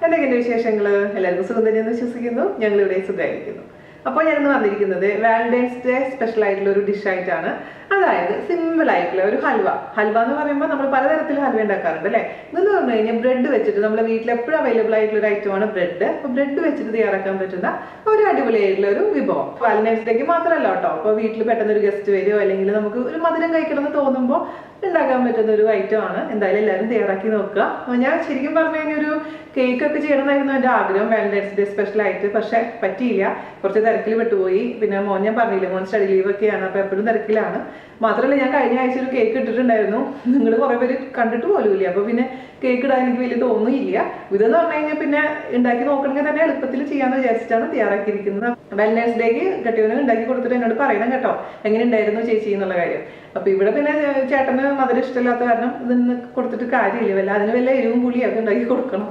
എന്തൊക്കെയുണ്ട് വിശേഷങ്ങൾ? എല്ലാവർക്കും സുഖം തന്നെയെന്ന് വിശ്വസിക്കുന്നു. ഞങ്ങളിവിടെ സുഖമായിരിക്കുന്നു. അപ്പോൾ ഞാനിന്ന് വന്നിരിക്കുന്നത് വാലന്റൈൻസ് ഡേ സ്പെഷ്യൽ ആയിട്ടുള്ള ഒരു ഡിഷ് ആയിട്ടാണ്. അതായത് സിമ്പിൾ ആയിട്ടുള്ള ഒരു ഹൽവ. ഹൽവ എന്ന് പറയുമ്പോൾ നമ്മൾ പലതരത്തിൽ ഹൽവ ഉണ്ടാക്കാറുണ്ട് അല്ലേ? ഇതെന്ന് പറഞ്ഞു കഴിഞ്ഞാൽ ബ്രെഡ് വെച്ചിട്ട് നമ്മുടെ വീട്ടിൽ എപ്പോഴും അവൈലബിൾ ആയിട്ടുള്ള ഒരു ഐറ്റമാണ് ബ്രെഡ്. അപ്പോൾ ബ്രെഡ് വെച്ചിട്ട് തയ്യാറാക്കാൻ പറ്റുന്ന ഒരു അടിപൊളിയായിട്ടുള്ള ഒരു വിഭവം. വാലന്റൈൻസ് ഡേക്ക് മാത്രമല്ല കേട്ടോ, അപ്പോൾ വീട്ടിൽ പെട്ടെന്ന് ഒരു ഗസ്റ്റ് വരുമോ അല്ലെങ്കിൽ നമുക്ക് ഒരു മധുരം കഴിക്കണമെന്ന് തോന്നുമ്പോൾ ഉണ്ടാക്കാൻ പറ്റുന്ന ഒരു ഐറ്റം ആണ്. എന്തായാലും എല്ലാവരും തയ്യാറാക്കി നോക്കുക. ഞാൻ ശരിക്കും പറഞ്ഞു കഴിഞ്ഞാൽ ഒരു കേക്ക് ഒക്കെ ചെയ്യണമെന്നായിരുന്നു എൻ്റെ ആഗ്രഹം വാലന്റൈൻസ് ഡേ സ്പെഷ്യൽ ആയിട്ട്. പക്ഷെ പറ്റിയില്ല, കുറച്ച് തിരക്കിൽ പെട്ടുപോയി. പിന്നെ മോൻ ഞാൻ പറഞ്ഞില്ല, മോൻ സ്റ്റഡി ലീവ് ഒക്കെയാണ്, അപ്പോൾ എപ്പോഴും തിരക്കിലാണ്. മാത്രമല്ല ഞാൻ കഴിഞ്ഞ ആഴ്ച ഒരു കേക്ക് ഇട്ടിട്ടുണ്ടായിരുന്നു. നിങ്ങൾ കുറേ പേര് കണ്ടിട്ട് പോലുമില്ല. അപ്പോൾ പിന്നെ കേക്ക് ഇടാൻ എനിക്ക് വലിയ തോന്നുന്നില്ല. ഇതെന്ന് പറഞ്ഞു കഴിഞ്ഞാൽ പിന്നെ ഉണ്ടാക്കി നോക്കണമെങ്കിൽ തന്നെ എളുപ്പത്തിൽ ചെയ്യാമെന്ന് വിചാരിച്ചിട്ടാണ് തയ്യാറാക്കിയിരിക്കുന്നത്. വാലന്റൈൻസ് ഡേക്ക് കെട്ടിയവന് ഉണ്ടാക്കി കൊടുത്തിട്ട് എന്നോട് പറയണം കേട്ടോ എങ്ങനെ ഉണ്ടായിരുന്നു ചേച്ചി എന്നുള്ള കാര്യം. അപ്പോൾ ഇവിടെ പിന്നെ ചേട്ടന് മധുരം ഇഷ്ടമില്ലാത്ത കാരണം ഇതൊന്നും കൊടുത്തിട്ട് കാര്യമില്ല, അതിന് വല്ല എരിവും പുളിയൊക്കെ ഉണ്ടാക്കി കൊടുക്കണം.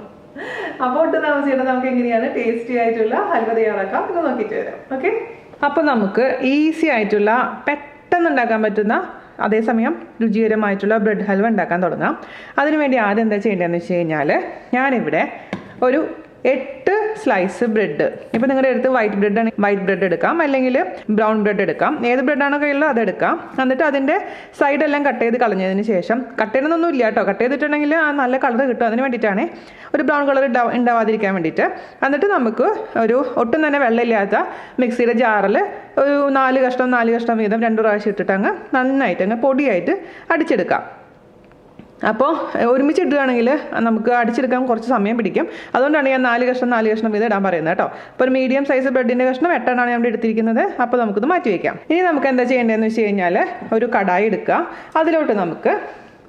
അപ്പോൾ ഒട്ടും താമസിച്ചിട്ട് നമുക്ക് എങ്ങനെയാണ് ടേസ്റ്റി ആയിട്ടുള്ള ഹൽവ തയ്യാറാക്കാം എന്ന് നോക്കിയിട്ട് വരാം. ഓക്കെ, അപ്പോൾ നമുക്ക് ഈസി ആയിട്ടുള്ള പെട്ടെന്ന് ഉണ്ടാക്കാൻ പറ്റുന്ന അതേസമയം രുചികരമായിട്ടുള്ള ബ്രെഡ് ഹൽവ ഉണ്ടാക്കാൻ തുടങ്ങാം. അതിനുവേണ്ടി ആദ്യം എന്താ ചെയ്യേണ്ടതെന്ന് വെച്ച് കഴിഞ്ഞാൽ, ഞാനിവിടെ ഒരു 8 സ്ലൈസ് ബ്രെഡ്, ഇപ്പോൾ നിങ്ങളുടെ അടുത്ത് വൈറ്റ് ബ്രെഡ് ആണെങ്കിൽ വൈറ്റ് ബ്രെഡ് എടുക്കാം, അല്ലെങ്കിൽ ബ്രൗൺ ബ്രെഡ് എടുക്കാം. ഏത് ബ്രെഡാണോ കയ്യിലുള്ളത് അതെടുക്കാം. എന്നിട്ട് അതിൻ്റെ സൈഡെല്ലാം കട്ട് ചെയ്ത് കളഞ്ഞതിന് ശേഷം, കട്ട് ചെയ്യണമെന്നൊന്നും ഇല്ല കേട്ടോ, കട്ട് ചെയ്തിട്ടുണ്ടെങ്കിൽ ആ നല്ല കളർ കിട്ടും. അതിന് വേണ്ടിയിട്ടാണ്, ഒരു ബ്രൗൺ കളർ ഉണ്ടാവാതിരിക്കാൻ വേണ്ടിയിട്ട്. എന്നിട്ട് നമുക്ക് ഒരു ഒട്ടും തന്നെ വെള്ളമില്ലാത്ത മിക്സിയുടെ ജാറിൽ ഒരു 4 കഷ്ണം വീതം 2 പ്രാവശ്യം ഇട്ടിട്ട് അങ്ങ് നന്നായിട്ട് അങ്ങ് പൊടിയായിട്ട് അടിച്ചെടുക്കാം. അപ്പോൾ ഒരുമിച്ച് ഇടുകയാണെങ്കിൽ നമുക്ക് അടിച്ചെടുക്കാൻ കുറച്ച് സമയം പിടിക്കും. അതുകൊണ്ടാണ് ഞാൻ 4 കഷ്ണം വീതം ഇടാൻ പറയുന്നത് കേട്ടോ. അപ്പോൾ ഒരു മീഡിയം സൈസ് ബ്രെഡിൻ്റെ കഷ്ണം 8 ആണ് ഞാൻ എടുത്തിരിക്കുന്നത്. അപ്പോൾ നമുക്കിത് മാറ്റി വയ്ക്കാം. ഇനി നമുക്ക് എന്താ ചെയ്യേണ്ടതെന്ന് വെച്ച് കഴിഞ്ഞാൽ, ഒരു കടായി എടുക്കുക, അതിലോട്ട് നമുക്ക്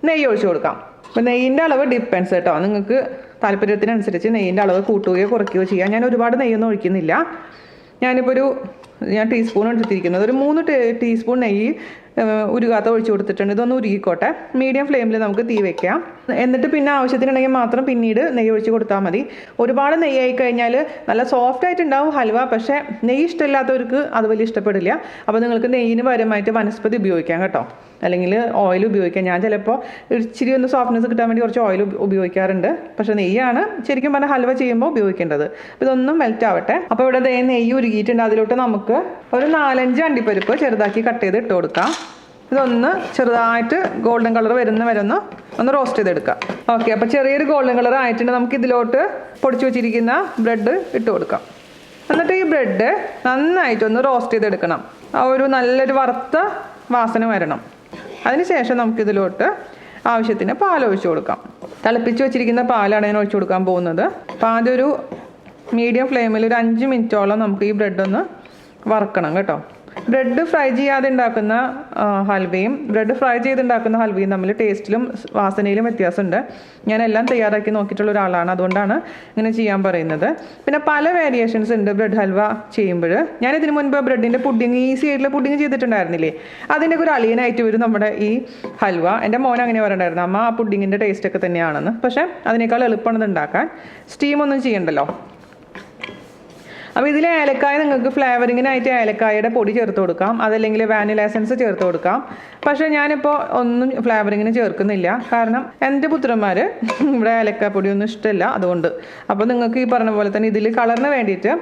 നെയ്യ് ഒഴിച്ചു കൊടുക്കാം. അപ്പോൾ നെയ്യിൻ്റെ അളവ് ഡിപ്പെൻസ് കേട്ടോ, നിങ്ങൾക്ക് താല്പര്യത്തിനനുസരിച്ച് നെയ്യിൻ്റെ അളവ് കൂട്ടുകയോ കുറയ്ക്കുകയോ ചെയ്യാം. ഞാൻ ഒരുപാട് നെയ്യൊന്നും ഒഴിക്കുന്നില്ല. ഞാനിപ്പോൾ ഞാൻ ടീസ്പൂൺ എടുത്തിരിക്കുന്നത് ഒരു 3 ടീസ്പൂൺ നെയ്യ് ഉരുകാത്ത ഒഴിച്ചു കൊടുത്തിട്ടുണ്ട്. ഇതൊന്ന് ഉരുകിക്കോട്ടെ. മീഡിയം ഫ്ലെയിമിൽ നമുക്ക് തീ വെക്കാം. എന്നിട്ട് പിന്നെ ആവശ്യത്തിനുണ്ടെങ്കിൽ മാത്രം പിന്നീട് നെയ്യ് ഒഴിച്ച് കൊടുത്താൽ മതി. ഒരുപാട് നെയ്യ് ആയി കഴിഞ്ഞാൽ നല്ല സോഫ്റ്റ് ആയിട്ടുണ്ടാവും ഹൽവ, പക്ഷേ നെയ്യ് ഇഷ്ടമില്ലാത്തവർക്ക് അത് വലിയ ഇഷ്ടപ്പെടില്ല. അപ്പോൾ നിങ്ങൾക്ക് നെയ്യിന് പകരമായിട്ട് വനസ്പതി ഉപയോഗിക്കാം കേട്ടോ, അല്ലെങ്കിൽ ഓയിൽ ഉപയോഗിക്കാം. ഞാൻ ചിലപ്പോൾ ഇച്ചിരി ഒന്ന് സോഫ്റ്റ്നെസ് കിട്ടാൻ വേണ്ടി കുറച്ച് ഓയിൽ ഉപയോഗിക്കാറുണ്ട്. പക്ഷേ നെയ്യാണ് ശരിക്കും പറഞ്ഞാൽ ഹൽവ ചെയ്യുമ്പോൾ ഉപയോഗിക്കേണ്ടത്. അപ്പോൾ ഇതൊന്നും മെൽറ്റ് ആവട്ടെ. അപ്പോൾ ഇവിടെ നെയ്യ് ഉരുകിയിട്ടുണ്ട്. അതിലോട്ട് നമുക്ക് ഒരു 4-5 അണ്ടിപ്പരിപ്പ് ചെറുതാക്കി കട്ട് ചെയ്ത് ഇട്ട് കൊടുക്കാം. ഇതൊന്ന് ചെറുതായിട്ട് ഗോൾഡൻ കളർ വരുന്ന വരെ ഒന്ന് റോസ്റ്റ് ചെയ്തെടുക്കാം. ഓക്കെ, അപ്പോൾ ചെറിയൊരു ഗോൾഡൻ കളർ ആയിട്ടുണ്ട്. നമുക്ക് ഇതിലോട്ട് പൊടിച്ചു വെച്ചിരിക്കുന്ന ബ്രെഡ് ഇട്ട് കൊടുക്കാം. എന്നിട്ട് ഈ ബ്രെഡ് നന്നായിട്ടൊന്ന് റോസ്റ്റ് ചെയ്തെടുക്കണം. ഒരു നല്ലൊരു വറുത്ത വാസന വരണം. അതിനുശേഷം നമുക്കിതിലോട്ട് ആവശ്യത്തിന് പാൽ ഒഴിച്ചു കൊടുക്കാം. തിളപ്പിച്ച് വെച്ചിരിക്കുന്ന പാലാണ് ഞാൻ ഒഴിച്ചു കൊടുക്കാൻ പോകുന്നത്. അപ്പോൾ ആദ്യം ഒരു മീഡിയം ഫ്ലെയിമിൽ ഒരു 5 മിനിറ്റോളം നമുക്ക് ഈ ബ്രെഡ് ഒന്ന് വറക്കണം കേട്ടോ. ബ്രെഡ് ഫ്രൈ ചെയ്യാതെ ഉണ്ടാക്കുന്ന ഹൽവയും ബ്രെഡ് ഫ്രൈ ചെയ്തുണ്ടാക്കുന്ന ഹൽവയും തമ്മിൽ ടേസ്റ്റിലും വാസനയിലും വ്യത്യാസമുണ്ട്. ഞാൻ എല്ലാം തയ്യാറാക്കി നോക്കിയിട്ടുള്ള ഒരാളാണ്, അതുകൊണ്ടാണ് ഇങ്ങനെ ചെയ്യാൻ പറയുന്നത്. പിന്നെ പല വേരിയേഷൻസ് ഉണ്ട് ബ്രെഡ് ഹൽവ ചെയ്യുമ്പോൾ. ഞാൻ ഇതിന് മുൻപ് ബ്രെഡിൻ്റെ പുഡിങ്, ഈസി ആയിട്ടുള്ള പുഡിങ് ചെയ്തിട്ടുണ്ടായിരുന്നില്ലേ, അതിൻ്റെ ഒരു അളിയനായിട്ട് വരും നമ്മുടെ ഈ ഹൽവ. എൻ്റെ മോൻ അങ്ങനെ പറയണ്ടായിരുന്നു, അമ്മ ആ പുഡിങ്ങിൻ്റെ ടേസ്റ്റൊക്കെ തന്നെയാണെന്ന്. പക്ഷേ അതിനേക്കാൾ എളുപ്പമാണത് ഉണ്ടാക്കാൻ. സ്റ്റീമൊന്നും ചെയ്യണ്ടല്ലോ. അപ്പോൾ ഇതിൽ ഏലക്കായ നിങ്ങൾക്ക് ഫ്ലേവറിങ്ങിനായിട്ട് ഏലക്കായയുടെ പൊടി ചേർത്ത് കൊടുക്കാം, അതല്ലെങ്കിൽ വാനില എസൻസ് ചേർത്ത് കൊടുക്കാം. പക്ഷേ ഞാനിപ്പോൾ ഒന്നും ഫ്ലേവറിങ്ങിന് ചേർക്കുന്നില്ല, കാരണം എൻ്റെ പുത്രന്മാർ ഇവിടെ ഏലക്കായ പൊടിയൊന്നും ഇഷ്ടമില്ല, അതുകൊണ്ട്. അപ്പോൾ നിങ്ങൾക്ക് ഈ പറഞ്ഞ പോലെ തന്നെ ഇതിൽ കളറിന് വേണ്ടിയിട്ട്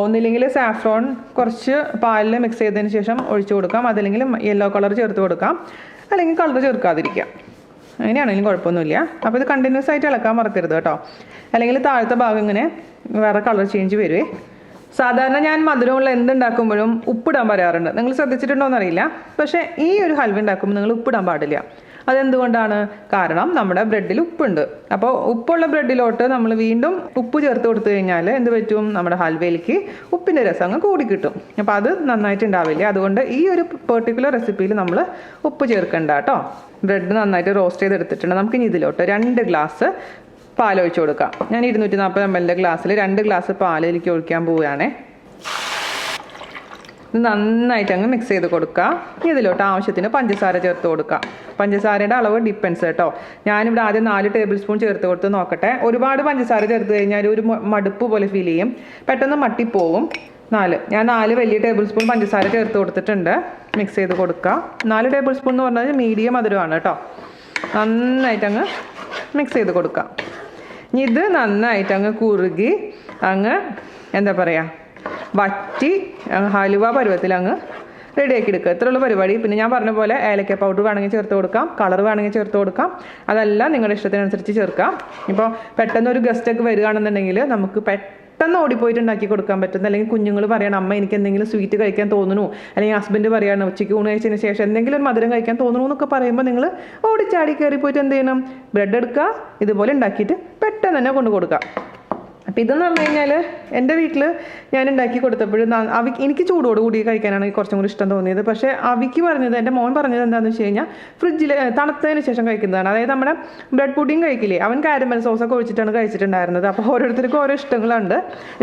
ഒന്നില്ലെങ്കിൽ സാഫ്രോൺ കുറച്ച് പാലിൽ മിക്സ് ചെയ്തതിന് ശേഷം ഒഴിച്ചു കൊടുക്കാം, അതല്ലെങ്കിൽ യെല്ലോ കളർ ചേർത്ത് കൊടുക്കാം, അല്ലെങ്കിൽ കളർ ചേർക്കാതിരിക്കാം. അങ്ങനെയാണെങ്കിലും കുഴപ്പമൊന്നുമില്ല. അപ്പോൾ ഇത് കണ്ടിന്യൂസ് ആയിട്ട് ഇളക്കാൻ മറക്കരുത് കേട്ടോ, അല്ലെങ്കിൽ താഴത്തെ ഭാഗം ഇങ്ങനെ വേറെ കളർ ചേഞ്ച് വരുവേ. സാധാരണ ഞാൻ മധുരമുള്ള എന്തുണ്ടാക്കുമ്പോഴും ഉപ്പിടാൻ പറയാറുണ്ട്. നിങ്ങൾ ശ്രദ്ധിച്ചിട്ടുണ്ടോ എന്നറിയില്ല, പക്ഷേ ഈ ഒരു ഹൽവ ഉണ്ടാക്കുമ്പോൾ നിങ്ങൾ ഉപ്പിടാൻ പാടില്ല. അതെന്തുകൊണ്ടാണ്? കാരണം നമ്മുടെ ബ്രെഡിൽ ഉപ്പുണ്ട്. അപ്പോൾ ഉപ്പുള്ള ബ്രെഡിലോട്ട് നമ്മൾ വീണ്ടും ഉപ്പ് ചേർത്ത് കൊടുത്തു കഴിഞ്ഞാൽ എന്ത് പറ്റും? നമ്മുടെ ഹൽവയിലേക്ക് ഉപ്പിൻ്റെ രസം അങ്ങ് കൂടി കിട്ടും. അപ്പോൾ അത് നന്നായിട്ട് ഉണ്ടാവില്ല. അതുകൊണ്ട് ഈ ഒരു പെർട്ടിക്കുലർ റെസിപ്പിയിൽ നമ്മൾ ഉപ്പ് ചേർക്കണ്ട കേട്ടോ. ബ്രെഡ് നന്നായിട്ട് റോസ്റ്റ് ചെയ്തെടുത്തിട്ടുണ്ട്. നമുക്കിനി ഇതിലോട്ട് 2 ഗ്ലാസ് പാലൊഴിച്ച് കൊടുക്കാം. ഞാൻ 240 ml ഗ്ലാസ്സിൽ 2 ഗ്ലാസ് പാലിലേക്ക് ഒഴിക്കാൻ പോവുകയാണേ. ഇത് നന്നായിട്ട് അങ്ങ് മിക്സ് ചെയ്ത് കൊടുക്കുക. ഇതിലോട്ട് ആവശ്യത്തിന് പഞ്ചസാര ചേർത്ത് കൊടുക്കുക. പഞ്ചസാരയുടെ അളവ് ഡിപ്പെൻസ് കേട്ടോ. ഞാനിവിടെ ആദ്യം 4 ടേബിൾ സ്പൂൺ ചേർത്ത് കൊടുത്ത് നോക്കട്ടെ. ഒരുപാട് പഞ്ചസാര ചേർത്ത് കഴിഞ്ഞാൽ ഒരു മടുപ്പ് പോലെ ഫീൽ ചെയ്യും, പെട്ടെന്ന് മട്ടിപ്പോവും. ഞാൻ 4 വലിയ ടേബിൾ സ്പൂൺ പഞ്ചസാര ചേർത്ത് കൊടുത്തിട്ടുണ്ട്. മിക്സ് ചെയ്ത് കൊടുക്കുക. 4 ടേബിൾ സ്പൂൺ എന്ന് പറഞ്ഞാൽ മീഡിയം മധുരമാണ് കേട്ടോ. നന്നായിട്ടങ്ങ് മിക്സ് ചെയ്ത് കൊടുക്കുക. ഇനി ഇത് നന്നായിട്ട് അങ്ങ് കുറുകി അങ്ങ് എന്താ പറയുക വറ്റി ഹലുവ പരുവത്തിൽ അങ്ങ് റെഡിയാക്കി എടുക്കുക. ഇത്രയുള്ള പരിപാടി. പിന്നെ ഞാൻ പറഞ്ഞ പോലെ ഏലക്ക പൗഡർ വേണമെങ്കിൽ ചേർത്ത് കൊടുക്കാം, കളർ വേണമെങ്കിൽ ചേർത്ത് കൊടുക്കാം. അതെല്ലാം നിങ്ങളുടെ ഇഷ്ടത്തിനനുസരിച്ച് ചേർക്കാം. ഇപ്പോൾ പെട്ടെന്ന് ഒരു ഗസ്റ്റൊക്കെ വരികയാണെന്നുണ്ടെങ്കിൽ നമുക്ക് പെട്ടെന്ന് ഓടിപ്പോയിട്ട് ഉണ്ടാക്കി കൊടുക്കാൻ പറ്റുന്ന, അല്ലെങ്കിൽ കുഞ്ഞുങ്ങൾ പറയണം അമ്മ എനിക്ക് എന്തെങ്കിലും സ്വീറ്റ് കഴിക്കാൻ തോന്നുന്നു, അല്ലെങ്കിൽ ഹസ്ബൻഡ് പറയാണ് ഉച്ചയ്ക്ക് ഊണ് കഴിച്ചതിന് ശേഷം എന്തെങ്കിലും ഒരു മധുരം കഴിക്കാൻ തോന്നുന്നു എന്നൊക്കെ പറയുമ്പോൾ നിങ്ങൾ ഓടിച്ചാടി കയറി പോയിട്ട് എന്ത് ചെയ്യണം, ബ്രെഡ് എടുക്കുക, ഇതുപോലെ ഉണ്ടാക്കിയിട്ട് പെട്ടെന്ന് തന്നെ കൊണ്ട് കൊടുക്കാം. അപ്പം ഇതെന്ന് പറഞ്ഞു കഴിഞ്ഞാൽ എൻ്റെ വീട്ടിൽ ഞാൻ ഉണ്ടാക്കി കൊടുത്തപ്പോഴും എനിക്ക് ചൂടോട് കൂടി കഴിക്കാനാണ് കുറച്ചും കൂടി ഇഷ്ടം തോന്നിയത്. പക്ഷേ അവിക്ക് പറഞ്ഞത്, എൻ്റെ മോൻ പറഞ്ഞത് എന്താണെന്ന് വെച്ച് കഴിഞ്ഞാൽ ഫ്രിഡ്ജിൽ തണുത്തതിന് ശേഷം കഴിക്കുന്നതാണ്. അതായത് നമ്മുടെ ബ്രെഡ് പുഡിങ് കഴിക്കില്ലേ, അവൻ കാരമൽ സോസൊക്കെ ഒഴിച്ചിട്ടാണ് കഴിച്ചിട്ടുണ്ടായിരുന്നത്. അപ്പോൾ ഓരോരുത്തർക്കും ഓരോ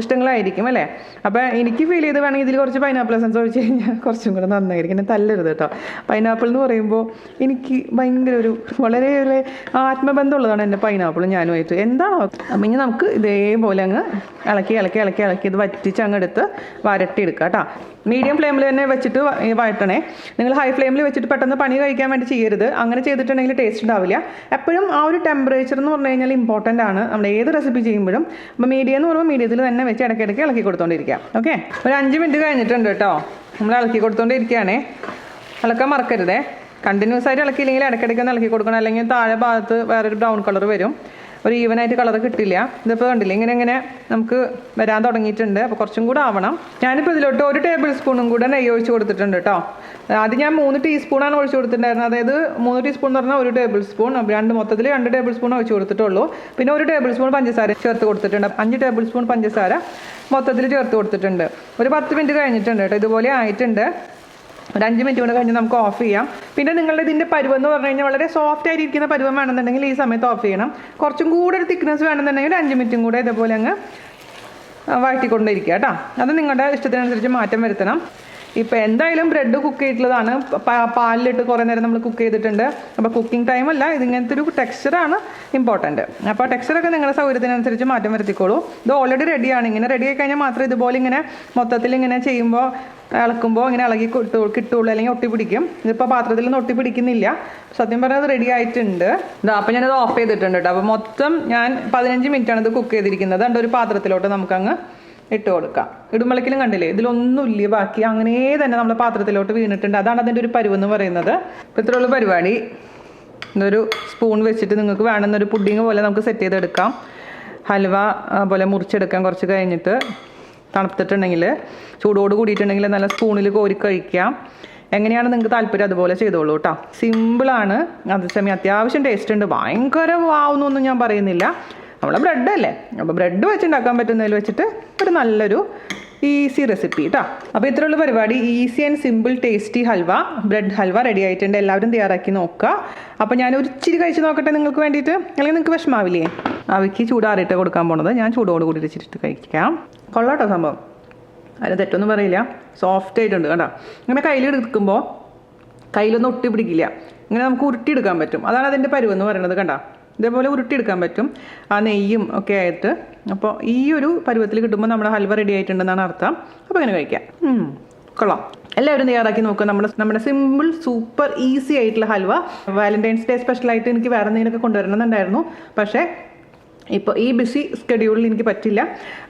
ഇഷ്ടങ്ങളായിരിക്കും അല്ലേ. അപ്പോൾ എനിക്ക് ഫീൽ ചെയ്ത് വേണമെങ്കിൽ ഇതിൽ കുറച്ച് പൈനാപ്പിൾ എസൻസ് ഒഴിച്ച് കഴിഞ്ഞാൽ കുറച്ചും കൂടെ നന്നായിരിക്കും. എന്നെ തല്ലരുത് കേട്ടോ. പൈനാപ്പിൾ എന്ന് പറയുമ്പോൾ എനിക്ക് ഭയങ്കര വളരെ ഒരു ആത്മബന്ധമുള്ളതാണ് എൻ്റെ പൈനാപ്പിളും ഞാനുമായിട്ട്. എന്താണോ. അപ്പം ഇനി നമുക്ക് ഇതേപോലെ അങ്ങ് ഇളക്കി ഇത് വറ്റിച്ച് അങ്ങ് എടുത്ത് വരട്ടിയെടുക്കുക കേട്ടോ. മീഡിയം ഫ്ലെയിമിൽ തന്നെ വെച്ചിട്ട് വഴറ്റണേ. നിങ്ങൾ ഹൈ ഫ്ലെയിമിൽ വെച്ചിട്ട് പെട്ടെന്ന് പണി കഴിക്കാൻ വേണ്ടി ചെയ്യരുത്. അങ്ങനെ ചെയ്തിട്ടുണ്ടെങ്കിൽ ടേസ്റ്റ് ഉണ്ടാവില്ല. എപ്പോഴും ആ ഒരു ടെമ്പറേച്ചർ എന്ന് പറഞ്ഞു കഴിഞ്ഞാൽ ഇമ്പോർട്ടൻ്റ് ആണ് നമ്മൾ ഏത് റെസിപ്പി ചെയ്യുമ്പോഴും. അപ്പോൾ മീഡിയം എന്ന് പറയുമ്പോൾ മീഡിയത്തിൽ തന്നെ വെച്ച് ഇടയ്ക്കിടയ്ക്ക് ഇളക്കി കൊടുത്തോണ്ടിരിക്കാം. ഓക്കെ, ഒരു 5 മിനിറ്റ് കഴിഞ്ഞിട്ടുണ്ട് കേട്ടോ. നമ്മൾ ഇളക്കി കൊടുത്തോണ്ടിരിക്കുകയാണേ. ഇളക്കാൻ മറക്കരുതേ. കണ്ടിന്യൂസ് ആയിട്ട് ഇളക്കിയില്ലെങ്കിൽ ഇടയ്ക്കിടയ്ക്ക് ഒന്ന് ഇളക്കി കൊടുക്കണം, അല്ലെങ്കിൽ താഴെ ഭാഗത്ത് വേറൊരു ബ്രൗൺ കളർ വരും, ഒരു ഈവനായിട്ട് കളർ കിട്ടില്ല. ഇതിപ്പോൾ കണ്ടില്ല, ഇങ്ങനെ നമുക്ക് വരാൻ തുടങ്ങിയിട്ടുണ്ട്. അപ്പോൾ കുറച്ചും കൂടെ ആവണം. ഞാനിപ്പോൾ ഇതിലോട്ട് 1 ടേബിൾ സ്പൂണും കൂടെ നെയ്യ് ഒഴിച്ച് കൊടുത്തിട്ടുണ്ട് കേട്ടോ. അത് ഞാൻ 3 ടീസ്പൂണാണ് ഒഴിച്ച് കൊടുത്തിട്ടുണ്ടായിരുന്നത്. അതായത് 3 ടീസ്പൂൺ എന്ന് പറഞ്ഞാൽ 1 ടേബിൾ സ്പൂൺ, മൊത്തത്തിൽ 2 ടേബിൾ സ്പൂൺ ഒഴിച്ച് കൊടുത്തിട്ടുള്ളൂ. പിന്നെ 1 ടേബിൾ സ്പൂൺ പഞ്ചസാര ചേർത്ത് കൊടുത്തിട്ടുണ്ട്. 5 ടേബിൾ സ്പൂൺ പഞ്ചസാര മൊത്തത്തിൽ ചേർത്ത് കൊടുത്തിട്ടുണ്ട്. ഒരു 10 മിനിറ്റ് കഴിഞ്ഞിട്ടുണ്ട് കേട്ടോ. ഇതുപോലെ ആയിട്ടുണ്ട്. ഒരു 5 മിനിറ്റ് കൊണ്ട് കഴിഞ്ഞ് നമുക്ക് ഓഫ് ചെയ്യാം. പിന്നെ നിങ്ങളുടെ ഇതിൻ്റെ പരുവം എന്ന് പറഞ്ഞു കഴിഞ്ഞാൽ വളരെ സോഫ്റ്റ് ആയിരിക്കുന്ന പരുവം വേണമെന്നുണ്ടെങ്കിൽ ഈ സമയത്ത് ഓഫ് ചെയ്യണം. കുറച്ചും കൂടെ ഒരു തിക്നെസ് വേണമെന്നുണ്ടെങ്കിൽ 5 മിനിറ്റും കൂടെ ഇതുപോലെ അങ്ങ് വഴറ്റിക്കൊണ്ടിരിക്കുക കേട്ടോ. അത് നിങ്ങളുടെ ഇഷ്ടത്തിനനുസരിച്ച് മാറ്റം വരുത്തണം. ഇപ്പോൾ എന്തായാലും ബ്രെഡ് കുക്ക് ചെയ്തിട്ടുള്ളതാണ്, പാലിലിട്ട് കുറേ നേരം നമ്മൾ കുക്ക് ചെയ്തിട്ടുണ്ട്. അപ്പോൾ കുക്കിംഗ് ടൈമല്ല, ഇതിങ്ങനത്തെ ഒരു ടെക്സ്ചറാണ് ഇമ്പോർട്ടൻറ്റ്. അപ്പോൾ ടെക്സ്ചറൊക്കെ നിങ്ങളുടെ സൗകര്യത്തിനനുസരിച്ച് മാറ്റം വരുത്തിക്കോളൂ. ഇത് ഓൾറെഡി റെഡിയാണ്. ഇങ്ങനെ റെഡി ആയി കഴിഞ്ഞാൽ മാത്രമേ ഇതുപോലെ ഇങ്ങനെ മൊത്തത്തിൽ ഇങ്ങനെ ചെയ്യുമ്പോൾ ഇളക്കുമ്പോൾ ഇങ്ങനെ ഇളകി കിട്ടുള്ളൂ, അല്ലെങ്കിൽ ഒട്ടി പിടിക്കും. ഇതിപ്പോൾ പാത്രത്തിൽ നിന്ന് ഒട്ടി പിടിക്കുന്നില്ല. സത്യം പറഞ്ഞാൽ അത് റെഡി ആയിട്ടുണ്ട്. ഇതാ അപ്പോൾ ഞാനത് ഓഫ് ചെയ്തിട്ടുണ്ട് കേട്ടോ. അപ്പോൾ മൊത്തം ഞാൻ 15 മിനിറ്റാണ് ഇത് കുക്ക് ചെയ്തിരിക്കുന്നത്. അതുകൊണ്ട് ഒരു പാത്രത്തിലോട്ട് നമുക്കങ്ങ് ഇട്ട് കൊടുക്കാം. ഇടുമ്പളക്കിലും കണ്ടില്ലേ, ഇതിലൊന്നുമില്ല ബാക്കി, അങ്ങനെ തന്നെ നമ്മൾ പാത്രത്തിലോട്ട് വീണിട്ടുണ്ട്. അതാണ് അതിൻ്റെ ഒരു പരുവെന്ന് പറയുന്നത്. അപ്പോൾ ഇത്രയുള്ള പരിപാടി. ഇതൊരു സ്പൂൺ വെച്ചിട്ട് നിങ്ങൾക്ക് വേണമെന്നൊരു പുഡിങ് പോലെ നമുക്ക് സെറ്റ് ചെയ്തെടുക്കാം. ഹൽവ പോലെ മുറിച്ചെടുക്കാം. കുറച്ച് കഴിഞ്ഞിട്ട് തണുത്തിട്ടുണ്ടെങ്കിൽ, ചൂടോട് കൂടിയിട്ടുണ്ടെങ്കിൽ നല്ല സ്പൂണിൽ കോരി കഴിക്കാം. എങ്ങനെയാണ് നിങ്ങൾക്ക് താല്പര്യം അതുപോലെ ചെയ്തോളൂ കേട്ടോ. സിമ്പിളാണ്, അതേസമയം അത്യാവശ്യം ടേസ്റ്റ് ഉണ്ട്. ഭയങ്കര വാവുന്നൊന്നും ഞാൻ പറയുന്നില്ല. നമ്മളെ ബ്രെഡ് അല്ലേ, അപ്പോൾ ബ്രെഡ് വെച്ചുണ്ടാക്കാൻ പറ്റുന്നതിൽ വെച്ചിട്ട് ഒരു നല്ലൊരു ഈസി റെസിപ്പി കേട്ടോ. അപ്പോൾ ഇത്രയുള്ള പരിപാടി. Easy and simple tasty halwa, bread halwa ready ആയിട്ടുണ്ട്. എല്ലാവരും തയ്യാറാക്കി നോക്കുക. അപ്പോൾ ഞാൻ ഒരു ഇച്ചിരി കഴിച്ച് നോക്കട്ടെ നിങ്ങൾക്ക് വേണ്ടിയിട്ട്, അല്ലെങ്കിൽ നിങ്ങൾക്ക് വിഷമാവില്ലേ. അവയ്ക്ക് ചൂടാറിയിട്ട് കൊടുക്കാൻ പോണത്, ഞാൻ ചൂടോട് കൂടി വെച്ചിട്ട് കഴിക്കാം. കൊള്ളാട്ടോ സംഭവം, അതിന് തെറ്റൊന്നും പറയില്ല. സോഫ്റ്റ് ആയിട്ടുണ്ട് കേട്ടോ. ഇങ്ങനെ കയ്യിലെടുക്കുമ്പോൾ കയ്യിലൊന്നും ഒട്ടി പിടിക്കില്ല. ഇങ്ങനെ നമുക്ക് ഉരുട്ടിയെടുക്കാൻ പറ്റും. അതാണ് അതിൻ്റെ പരുവെന്ന് പറയുന്നത്. കണ്ടോ, ഇതേപോലെ ഉരുട്ടിയെടുക്കാൻ പറ്റും ആ നെയ്യും ഒക്കെ ആയിട്ട്. അപ്പോൾ ഈ ഒരു പരുവത്തിൽ കിട്ടുമ്പോൾ നമ്മുടെ ഹൽവ റെഡി ആയിട്ടുണ്ടെന്നാണ് അർത്ഥം. അപ്പോൾ ഇങ്ങനെ കഴിക്കാം. കൊള്ളാം. എല്ലാവരും തയ്യാറാക്കി നോക്കുക. നമ്മുടെ സിമ്പിൾ സൂപ്പർ ഈസി ആയിട്ടുള്ള ഹൽവ. വാലന്റൈൻസ് ഡേ സ്പെഷ്യലായിട്ട് എനിക്ക് വേറെ എന്തെങ്കിലുമൊക്കെ കൊണ്ടുവരണമെന്നുണ്ടായിരുന്നു. പക്ഷേ ഇപ്പോൾ ഈ ബിസി സ്കെഡ്യൂളിൽ എനിക്ക് പറ്റില്ല.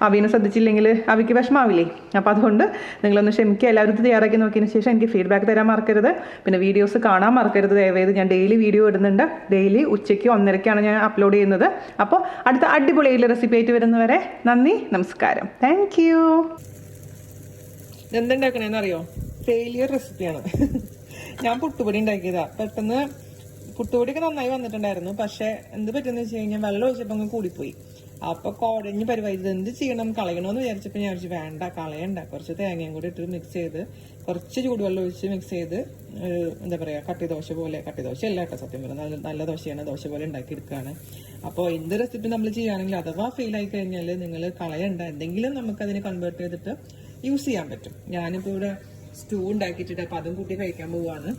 അവീനെ ശ്രദ്ധിച്ചില്ലെങ്കിൽ അവയ്ക്ക് വിഷമാവില്ലേ. അപ്പോൾ അതുകൊണ്ട് നിങ്ങളൊന്ന് ക്ഷമിക്കുക. എല്ലാവരും തയ്യാറാക്കി നോക്കിയതിന് ശേഷം എനിക്ക് ഫീഡ്ബാക്ക് തരാൻ മറക്കരുത്. പിന്നെ വീഡിയോസ് കാണാൻ മറക്കരുത് ദയവേത്. ഞാൻ ഡെയിലി വീഡിയോ ഇടുന്നുണ്ട്. ഡെയിലി ഉച്ചയ്ക്ക് 1:30ക്കാണ് ഞാൻ അപ്ലോഡ് ചെയ്യുന്നത്. അപ്പോൾ അടുത്ത അടിപൊളിയായിട്ടുള്ള റെസിപ്പി ആയിട്ട് വരുന്നവരെ നന്ദി, നമസ്കാരം. Thank you. എന്തുണ്ടാക്കണേന്ന് അറിയോ? ഫെയിലിയർ റെസിപ്പിയാണ്. ഞാൻ പുട്ടുപൊടി ഉണ്ടാക്കിയതാണ്. പെട്ടെന്ന് പുട്ടുപൊടിയൊക്കെ നന്നായി വന്നിട്ടുണ്ടായിരുന്നു. പക്ഷെ എന്ത് പറ്റുമെന്ന് വെച്ച് കഴിഞ്ഞാൽ വെള്ളം ഒഴിച്ചപ്പോൾ അങ്ങ് കൂടിപ്പോയി. അപ്പോൾ കുഴഞ്ഞ് പരിപാടി. എന്ത് ചെയ്യണം, കളയണമെന്ന് വിചാരിച്ചപ്പോൾ ഞാൻ വിചാരിച്ചു വേണ്ട, കളയണ്ട. കുറച്ച് തേങ്ങയും കൂടി ഇട്ട് മിക്സ് ചെയ്ത് കുറച്ച് ചൂടുവെള്ളം ഒഴിച്ച് മിക്സ് ചെയ്ത് എന്താ പറയുക, കട്ടിദോശ പോലെ. കട്ടിദോശ അല്ല കേട്ടോ, സത്യം പറഞ്ഞാൽ നല്ല ദോശയാണ്. ദോശ പോലെ ഉണ്ടാക്കിയെടുക്കുകയാണ്. അപ്പോൾ എന്ത് റെസിപ്പി നമ്മൾ ചെയ്യുകയാണെങ്കിൽ അഥവാ ഫെയിലായി കഴിഞ്ഞാൽ നിങ്ങൾ കളയണ്ട. എന്തെങ്കിലും നമുക്കതിനെ കൺവേർട്ട് ചെയ്തിട്ട് യൂസ് ചെയ്യാൻ പറ്റും. ഞാനിപ്പോൾ ഇവിടെ സ്റ്റൂ ഉണ്ടാക്കിയിട്ടുണ്ട്. അപ്പോൾ അതും കൂട്ടി കഴിക്കാൻ പോവുകയാണ്.